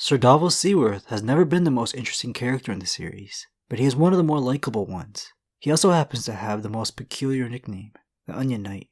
Ser Davos Seaworth has never been the most interesting character in the series, but he is one of the more likable ones. He also happens to have the most peculiar nickname, the Onion Knight.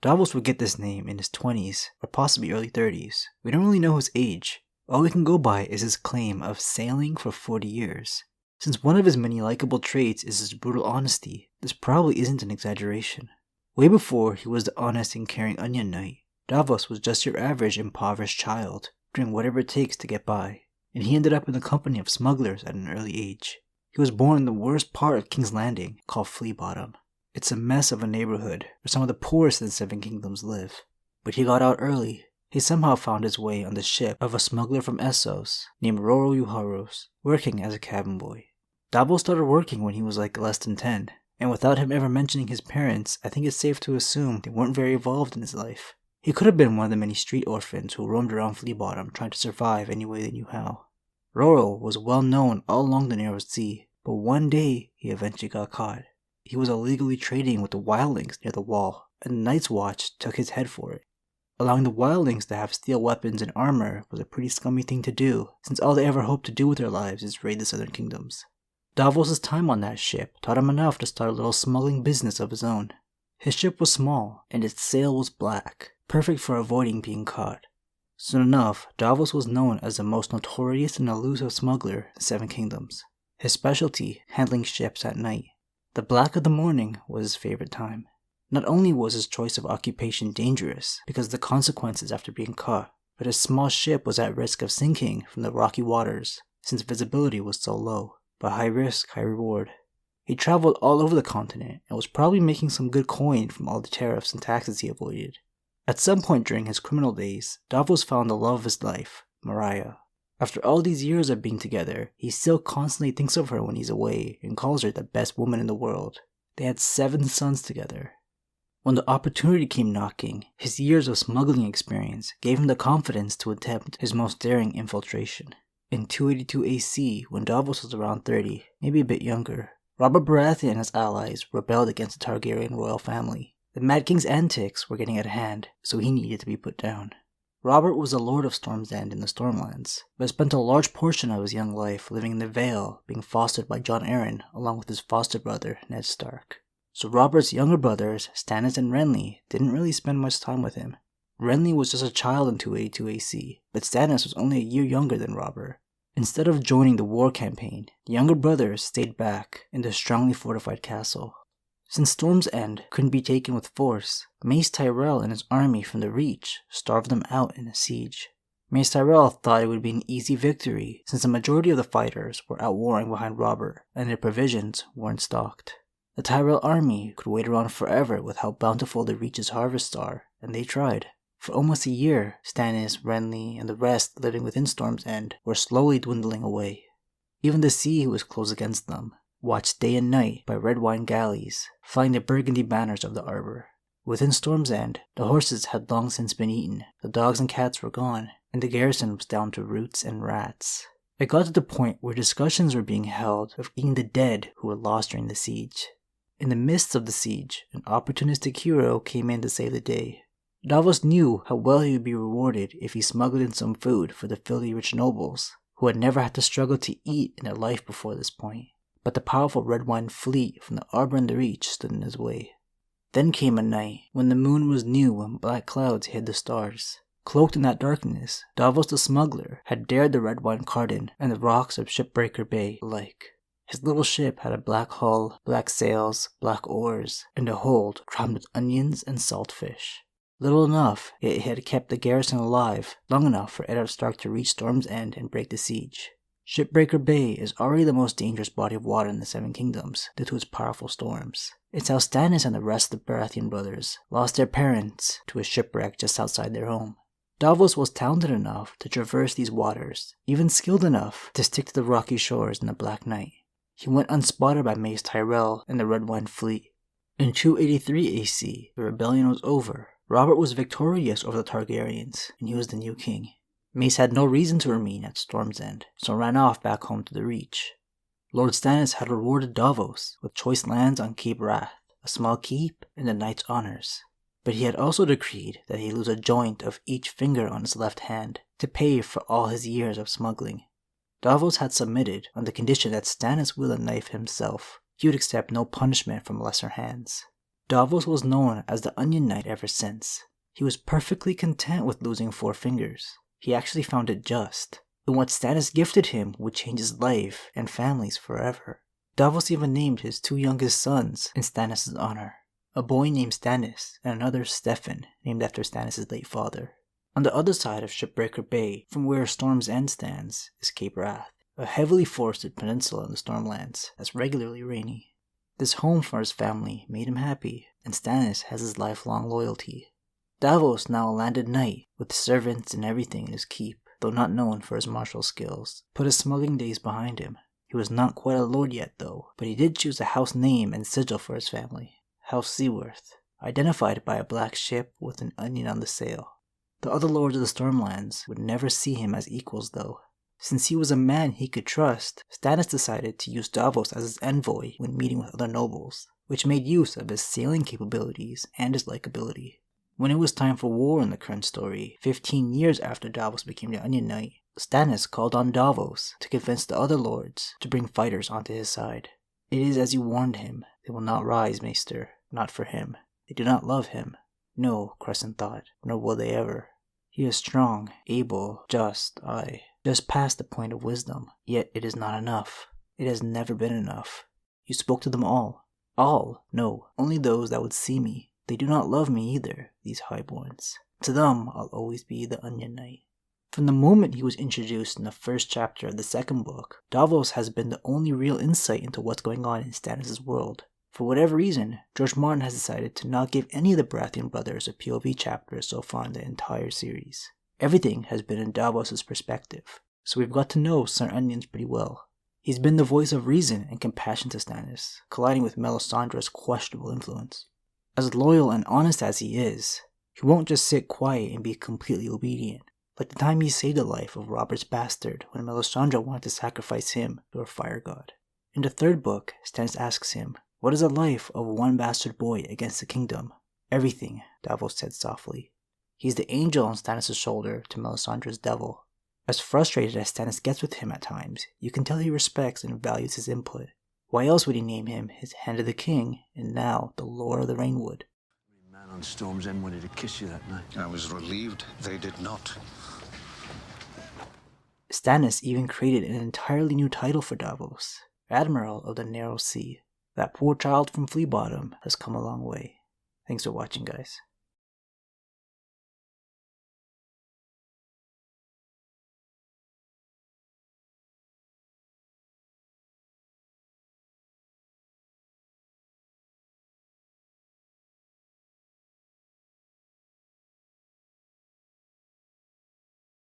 Davos would get this name in his 20s, or possibly early 30s. We don't really know his age. All we can go by is his claim of sailing for 40 years. Since one of his many likable traits is his brutal honesty, this probably isn't an exaggeration. Way before he was the honest and caring Onion Knight, Davos was just your average impoverished child, doing whatever it takes to get by, and he ended up in the company of smugglers at an early age. He was born in the worst part of King's Landing, called Flea Bottom. It's a mess of a neighborhood where some of the poorest in the Seven Kingdoms live. But he got out early. He somehow found his way on the ship of a smuggler from Essos named Roro Yuharos, working as a cabin boy. Davos started working when he was like less than 10, and without him ever mentioning his parents, I think it's safe to assume they weren't very involved in his life. He could have been one of the many street orphans who roamed around Flea Bottom trying to survive any way they knew how. Roro was well known all along the narrow sea, but one day he eventually got caught. He was illegally trading with the wildlings near the wall, and the Night's Watch took his head for it. Allowing the wildlings to have steel weapons and armor was a pretty scummy thing to do, since all they ever hoped to do with their lives is raid the Southern Kingdoms. Davos' time on that ship taught him enough to start a little smuggling business of his own. His ship was small, and its sail was black, perfect for avoiding being caught. Soon enough, Davos was known as the most notorious and elusive smuggler in the Seven Kingdoms. His specialty, handling ships at night. The black of the morning was his favorite time. Not only was his choice of occupation dangerous because of the consequences after being caught, but his small ship was at risk of sinking from the rocky waters since visibility was so low. But high risk, high reward. He traveled all over the continent and was probably making some good coin from all the tariffs and taxes he avoided. At some point during his criminal days, Davos found the love of his life, Mariah. After all these years of being together, he still constantly thinks of her when he's away and calls her the best woman in the world. They had 7 sons together. When the opportunity came knocking, his years of smuggling experience gave him the confidence to attempt his most daring infiltration. In 282 AC, when Davos was around 30, maybe a bit younger, Robert Baratheon and his allies rebelled against the Targaryen royal family. The Mad King's antics were getting out of hand, so he needed to be put down. Robert was the Lord of Storm's End in the Stormlands, but spent a large portion of his young life living in the Vale, being fostered by Jon Arryn along with his foster brother Ned Stark. So Robert's younger brothers, Stannis and Renly, didn't really spend much time with him. Renly was just a child in 282 AC, but Stannis was only a year younger than Robert. Instead of joining the war campaign, the younger brothers stayed back in the strongly fortified castle. Since Storm's End couldn't be taken with force, Mace Tyrell and his army from the Reach starved them out in a siege. Mace Tyrell thought it would be an easy victory since the majority of the fighters were out warring behind Robert and their provisions weren't stocked. The Tyrell army could wait around forever with how bountiful the Reach's harvests are, and they tried. For almost a year, Stannis, Renly, and the rest living within Storm's End were slowly dwindling away. Even the sea was closed against them, watched day and night by red wine galleys, flying the burgundy banners of the arbor. Within Storm's End, the horses had long since been eaten, the dogs and cats were gone, and the garrison was down to roots and rats. It got to the point where discussions were being held of eating the dead who were lost during the siege. In the midst of the siege, an opportunistic hero came in to save the day. Davos knew how well he would be rewarded if he smuggled in some food for the filthy rich nobles, who had never had to struggle to eat in their life before this point. But the powerful red wine fleet from the Arbor and the Reach stood in his way. Then came a night when the moon was new and black clouds hid the stars. Cloaked in that darkness, Davos the smuggler had dared the red wine carden and the rocks of Shipbreaker Bay alike. His little ship had a black hull, black sails, black oars, and a hold crammed with onions and salt fish. Little enough, yet it had kept the garrison alive long enough for Eddard Stark to reach Storm's End and break the siege. Shipbreaker Bay is already the most dangerous body of water in the Seven Kingdoms due to its powerful storms. It's how Stannis and the rest of the Baratheon brothers lost their parents to a shipwreck just outside their home. Davos was talented enough to traverse these waters, even skilled enough to stick to the rocky shores in the Black Night. He went unspotted by Mace Tyrell and the Red Wine fleet. In 283 AC, the rebellion was over. Robert was victorious over the Targaryens, and he was the new king. Mace had no reason to remain at Storm's End, so ran off back home to the Reach. Lord Stannis had rewarded Davos with choice lands on Cape Wrath, a small keep, and the knight's honors. But he had also decreed that he lose a joint of each finger on his left hand to pay for all his years of smuggling. Davos had submitted on the condition that Stannis will knife himself. He would accept no punishment from lesser hands. Davos was known as the Onion Knight ever since. He was perfectly content with losing 4 fingers. He actually found it just, and what Stannis gifted him would change his life and families forever. Davos even named his 2 youngest sons in Stannis' honor, a boy named Stannis and another Stefan, named after Stannis' late father. On the other side of Shipbreaker Bay, from where Storm's End stands, is Cape Wrath, a heavily forested peninsula in the Stormlands that's regularly rainy. This home for his family made him happy, and Stannis has his lifelong loyalty. Davos, now a landed knight, with servants and everything in his keep, though not known for his martial skills, put his smuggling days behind him. He was not quite a lord yet though, but he did choose a house name and sigil for his family, House Seaworth, identified by a black ship with an onion on the sail. The other lords of the Stormlands would never see him as equals though. Since he was a man he could trust, Stannis decided to use Davos as his envoy when meeting with other nobles, which made use of his sailing capabilities and his likability. When it was time for war in the current story, 15 years after Davos became the Onion Knight, Stannis called on Davos to convince the other lords to bring fighters onto his side. It is as you warned him, they will not rise, Maester, not for him. They do not love him. No, Crescent thought, nor will they ever. He is strong, able, just past the point of wisdom, yet it is not enough. It has never been enough. You spoke to them all. All? No, only those that would see me. They do not love me either, these highborns. To them, I'll always be the Onion Knight. From the moment he was introduced in the first chapter of the second book, Davos has been the only real insight into what's going on in Stannis' world. For whatever reason, George Martin has decided to not give any of the Baratheon brothers a POV chapter so far in the entire series. Everything has been in Davos' perspective, so we've got to know Sir Onions pretty well. He's been the voice of reason and compassion to Stannis, colliding with Melisandre's questionable influence. As loyal and honest as he is, he won't just sit quiet and be completely obedient, like the time he saved the life of Robert's bastard when Melisandre wanted to sacrifice him to her fire god. In the third book, Stannis asks him, "What is the life of one bastard boy against the kingdom?" "Everything," Davos said softly. He's the angel on Stannis' shoulder to Melisandre's devil. As frustrated as Stannis gets with him at times, you can tell he respects and values his input. Why else would he name him his Hand of the King, and now the Lord of the Rainwood? Every man on Storm's End wanted to kiss you that night. I was relieved they did not. Stannis even created an entirely new title for Davos, Admiral of the Narrow Sea. That poor child from Flea Bottom has come a long way. Thanks for watching, guys.